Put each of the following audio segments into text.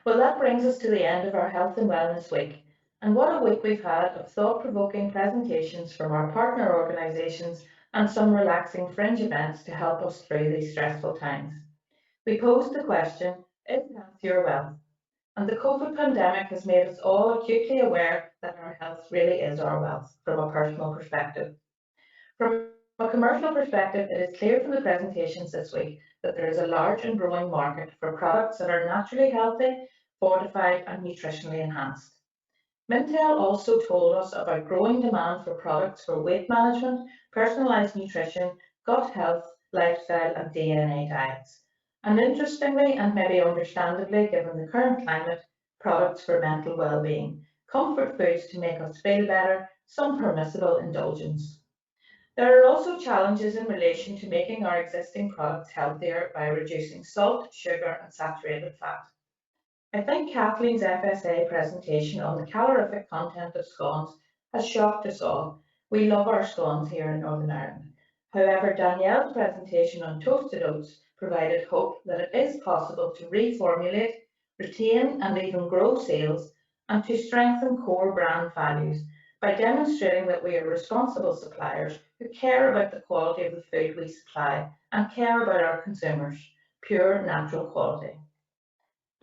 Well, that brings us to the end of our Health and Wellness Week. And what a week we've had of thought-provoking presentations from our partner organisations and some relaxing fringe events to help us through these stressful times. We posed the question, is health your wealth? And the COVID pandemic has made us all acutely aware that our health really is our wealth from a personal perspective. From a commercial perspective, it is clear from the presentations this week that there is a large and growing market for products that are naturally healthy, fortified and nutritionally enhanced. Mintel also told us about growing demand for products for weight management, personalised nutrition, gut health, lifestyle and DNA diets. And interestingly, and maybe understandably given the current climate, products for mental well-being, comfort foods to make us feel better, some permissible indulgence. There are also challenges in relation to making our existing products healthier by reducing salt, sugar and saturated fat. I think Kathleen's FSA presentation on the calorific content of scones has shocked us all. We love our scones here in Northern Ireland. However, Danielle's presentation on toasted oats provided hope that it is possible to reformulate, retain and even grow sales and to strengthen core brand values by demonstrating that we are responsible suppliers who care about the quality of the food we supply and care about our consumers, pure natural quality.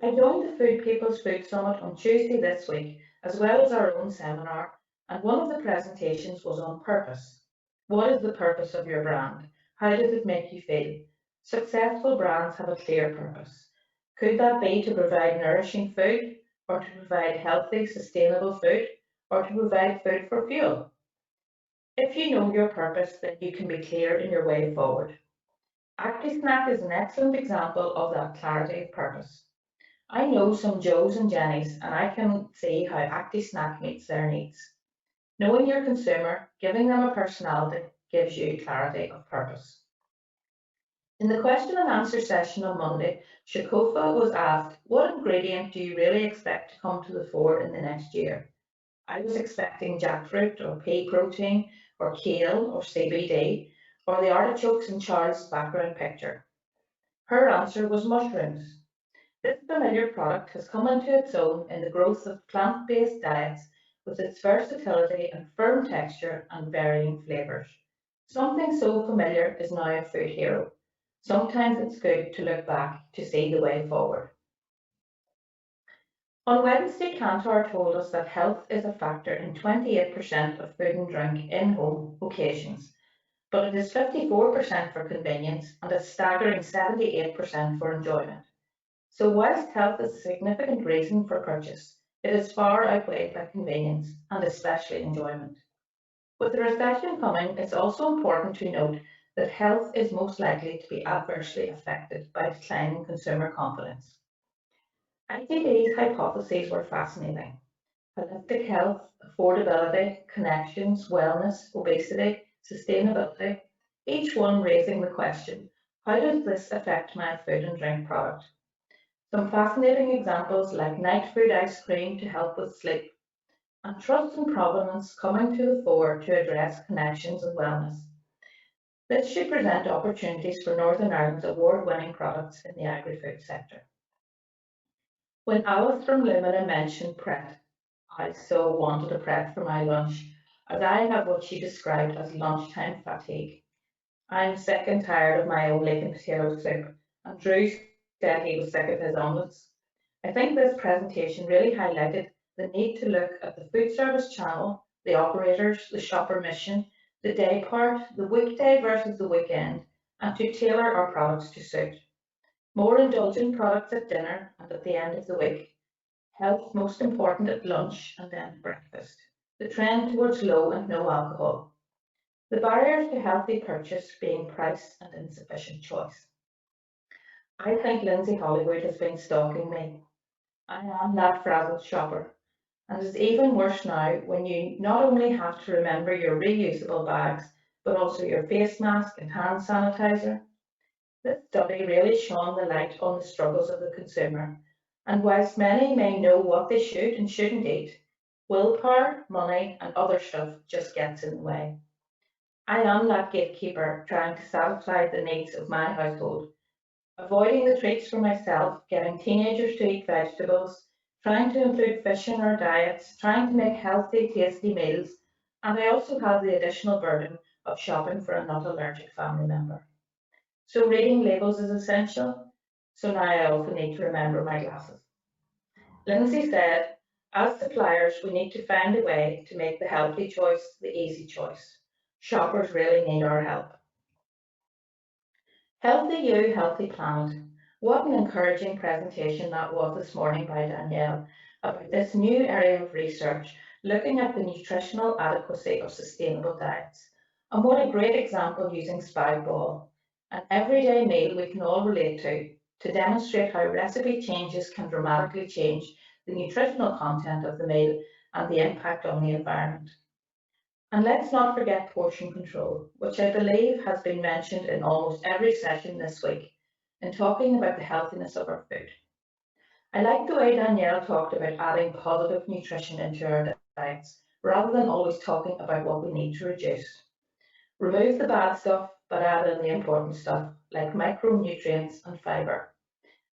I joined the Food People's Food Summit on Tuesday this week, as well as our own seminar, and one of the presentations was on purpose. What is the purpose of your brand? How does it make you feel? Successful brands have a clear purpose. Could that be to provide nourishing food, or to provide healthy, sustainable food, or to provide food for fuel? If you know your purpose, then you can be clear in your way forward. ActiSnack is an excellent example of that clarity of purpose. I know some Joes and Jennies, and I can see how ActiSnack meets their needs. Knowing your consumer, giving them a personality, gives you clarity of purpose. In the question and answer session on Monday, Shakofa was asked, what ingredient do you really expect to come to the fore in the next year? I was expecting jackfruit or pea protein or kale or CBD or the artichokes in Charles' background picture. Her answer was mushrooms. This familiar product has come into its own in the growth of plant-based diets with its versatility and firm texture and varying flavours. Something so familiar is now a food hero. Sometimes it's good to look back to see the way forward. On Wednesday, Kantar told us that health is a factor in 28% of food and drink in-home occasions, but it is 54% for convenience and a staggering 78% for enjoyment. So whilst health is a significant reason for purchase, it is far outweighed by convenience and especially enjoyment. With the recession coming, it's also important to note that health is most likely to be adversely affected by declining consumer confidence. ITB's hypotheses were fascinating. Holistic health, affordability, connections, wellness, obesity, sustainability, each one raising the question, how does this affect my food and drink product? Some fascinating examples like night food ice cream to help with sleep, and trust and provenance coming to the fore to address connections and wellness. This should present opportunities for Northern Ireland's award-winning products in the agri-food sector. When Alice from Lumina mentioned Pret, I so wanted a Pret for my lunch, as I have what she described as lunchtime fatigue. I'm sick and tired of my own leek and potato soup, and Drew said he was sick of his omelettes. I think this presentation really highlighted the need to look at the food service channel, the operators, the shopper mission, the day part, the weekday versus the weekend, and to tailor our products to suit. More indulgent products at dinner and at the end of the week. Health most important at lunch and then breakfast. The trend towards low and no alcohol. The barriers to healthy purchase being price and insufficient choice. I think Lindsay Hollywood has been stalking me. I am that frazzled shopper. And it's even worse now when you not only have to remember your reusable bags, but also your face mask and hand sanitizer. This study really shone the light on the struggles of the consumer. And whilst many may know what they should and shouldn't eat, willpower, money, and other stuff just gets in the way. I am that gatekeeper trying to satisfy the needs of my household, avoiding the treats for myself, getting teenagers to eat vegetables, trying to include fish in our diets, trying to make healthy, tasty meals, and I also have the additional burden of shopping for a nut allergic family member. So reading labels is essential, so now I also need to remember my glasses. Lindsay said, as suppliers, we need to find a way to make the healthy choice the easy choice. Shoppers really need our help. Healthy You, Healthy Planet. What an encouraging presentation that was this morning by Danielle about this new area of research looking at the nutritional adequacy of sustainable diets. And what a great example using Spout Ball, an everyday meal we can all relate to demonstrate how recipe changes can dramatically change the nutritional content of the meal and the impact on the environment. And let's not forget portion control, which I believe has been mentioned in almost every session this week in talking about the healthiness of our food. I like the way Danielle talked about adding positive nutrition into our diets, rather than always talking about what we need to reduce. Remove the bad stuff, but add in the important stuff, like micronutrients and fibre.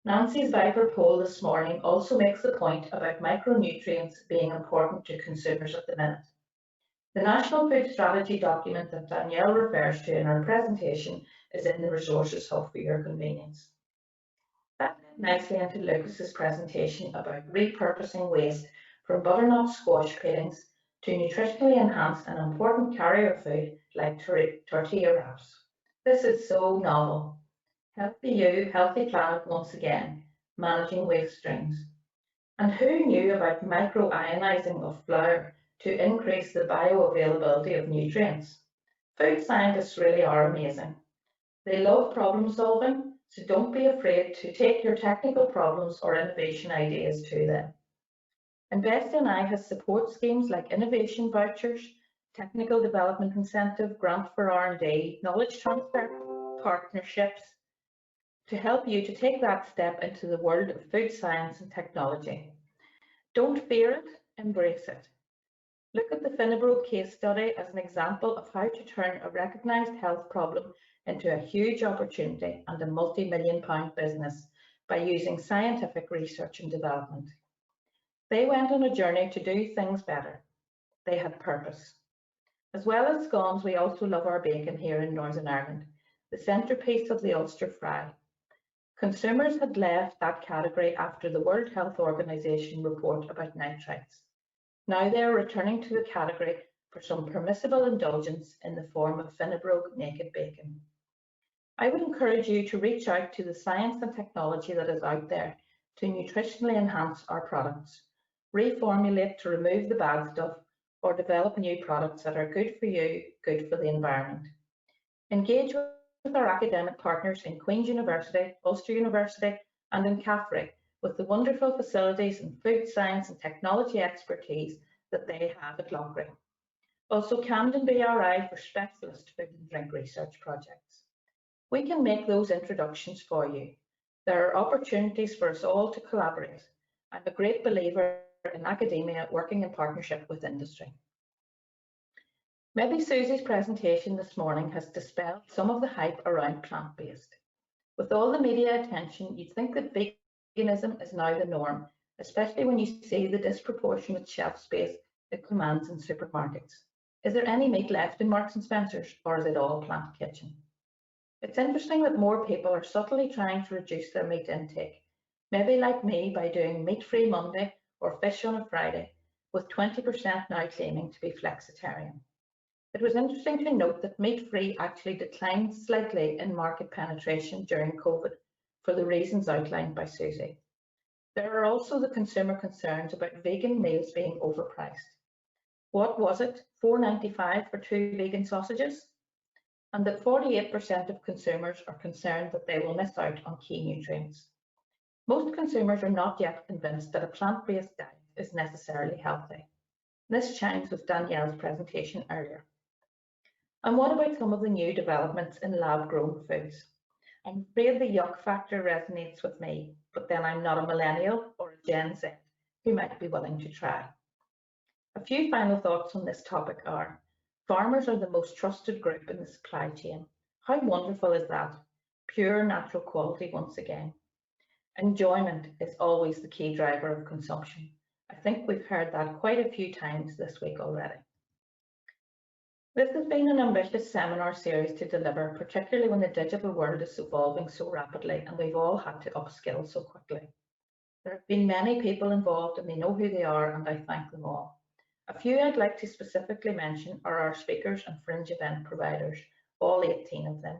Nancy's Viper poll this morning also makes the point about micronutrients being important to consumers at the minute. The National Food Strategy document that Danielle refers to in her presentation is in the resources hub for your convenience. That led nicely into Lucas's presentation about repurposing waste from butternut squash peelings to nutritionally enhance an important carrier food like tortilla wraps. This is so novel. Healthy You, Healthy Planet once again, managing waste streams. And who knew about microionizing of flour to increase the bioavailability of nutrients? Food scientists really are amazing. They love problem solving, so don't be afraid to take your technical problems or innovation ideas to them. Invest in I has support schemes like innovation vouchers, technical development incentive, grant for R&D, knowledge transfer partnerships to help you to take that step into the world of food science and technology. Don't fear it, embrace it. Look at the Finnebrook case study as an example of how to turn a recognised health problem into a huge opportunity and a multi-million pound business by using scientific research and development. They went on a journey to do things better. They had purpose. As well as scones, we also love our bacon here in Northern Ireland, the centrepiece of the Ulster fry. Consumers had left that category after the World Health Organization report about nitrites. Now they are returning to the category for some permissible indulgence in the form of Finnebrook naked bacon. I would encourage you to reach out to the science and technology that is out there to nutritionally enhance our products, reformulate to remove the bad stuff, or develop new products that are good for you, good for the environment. Engage with our academic partners in Queen's University, Ulster University, and in CAFRE with the wonderful facilities and food science and technology expertise that they have at Loughrea. Also Camden BRI for specialist food and drink research projects. We can make those introductions for you. There are opportunities for us all to collaborate. I'm a great believer in academia working in partnership with industry. Maybe Susie's presentation this morning has dispelled some of the hype around plant-based. With all the media attention, you'd think that veganism is now the norm, especially when you see the disproportionate shelf space it commands in supermarkets. Is there any meat left in Marks and Spencer's, or is it all plant kitchen? It's interesting that more people are subtly trying to reduce their meat intake, maybe like me by doing meat-free Monday or fish on a Friday, with 20% now claiming to be flexitarian. It was interesting to note that meat-free actually declined slightly in market penetration during COVID for the reasons outlined by Susie. There are also the consumer concerns about vegan meals being overpriced. What was it, $4.95 for 2 vegan sausages? And that 48% of consumers are concerned that they will miss out on key nutrients. Most consumers are not yet convinced that a plant-based diet is necessarily healthy. This chimes with Danielle's presentation earlier. And what about some of the new developments in lab-grown foods? I'm afraid the yuck factor resonates with me, but then I'm not a millennial or a Gen Z who might be willing to try. A few final thoughts on this topic are, farmers are the most trusted group in the supply chain. How wonderful is that? pure natural quality once again. Enjoyment is always the key driver of consumption. I think we've heard that quite a few times this week already. This has been an ambitious seminar series to deliver, particularly when the digital world is evolving so rapidly and we've all had to upskill so quickly. There have been many people involved and they know who they are, and I thank them all. A few I'd like to specifically mention are our speakers and fringe event providers, all 18 of them.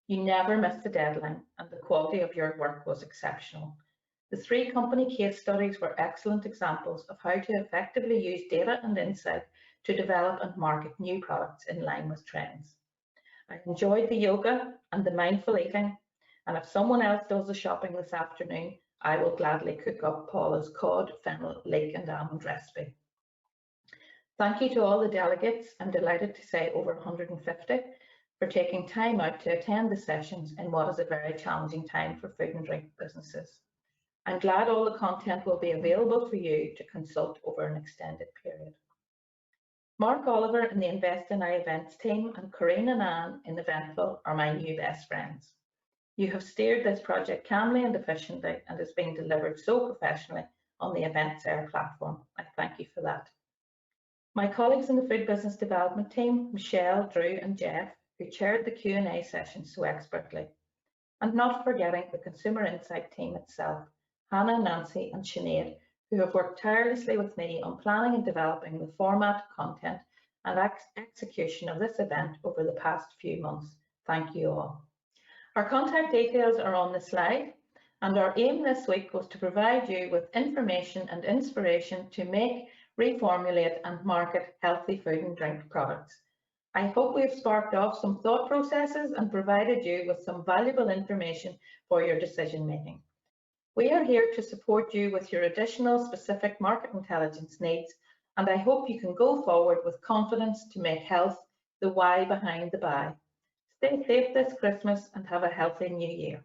You never missed the deadline and the quality of your work was exceptional. The 3 company case studies were excellent examples of how to effectively use data and insight to develop and market new products in line with trends. I enjoyed the yoga and the mindful eating, and if someone else does the shopping this afternoon, I will gladly cook up Paula's cod, fennel, leek and almond recipe. Thank you to all the delegates, I'm delighted to say over 150, for taking time out to attend the sessions in what is a very challenging time for food and drink businesses. I'm glad all the content will be available for you to consult over an extended period. Mark Oliver and the Invest in I Events team and Corinne and Anne in Eventville are my new best friends. You have steered this project calmly and efficiently and is being delivered so professionally on the EventSAIR platform. I thank you for that. My colleagues in the food business development team, Michelle, Drew and Jeff, who chaired the Q&A session so expertly. And not forgetting the consumer insight team itself, Hannah, Nancy and Sinead, who have worked tirelessly with me on planning and developing the format, content and execution of this event over the past few months. Thank you all. Our contact details are on the slide, and our aim this week was to provide you with information and inspiration to make, reformulate and market healthy food and drink products. I hope we have sparked off some thought processes and provided you with some valuable information for your decision making. We are here to support you with your additional specific market intelligence needs, and I hope you can go forward with confidence to make health the why behind the buy. Stay safe this Christmas and have a healthy new year.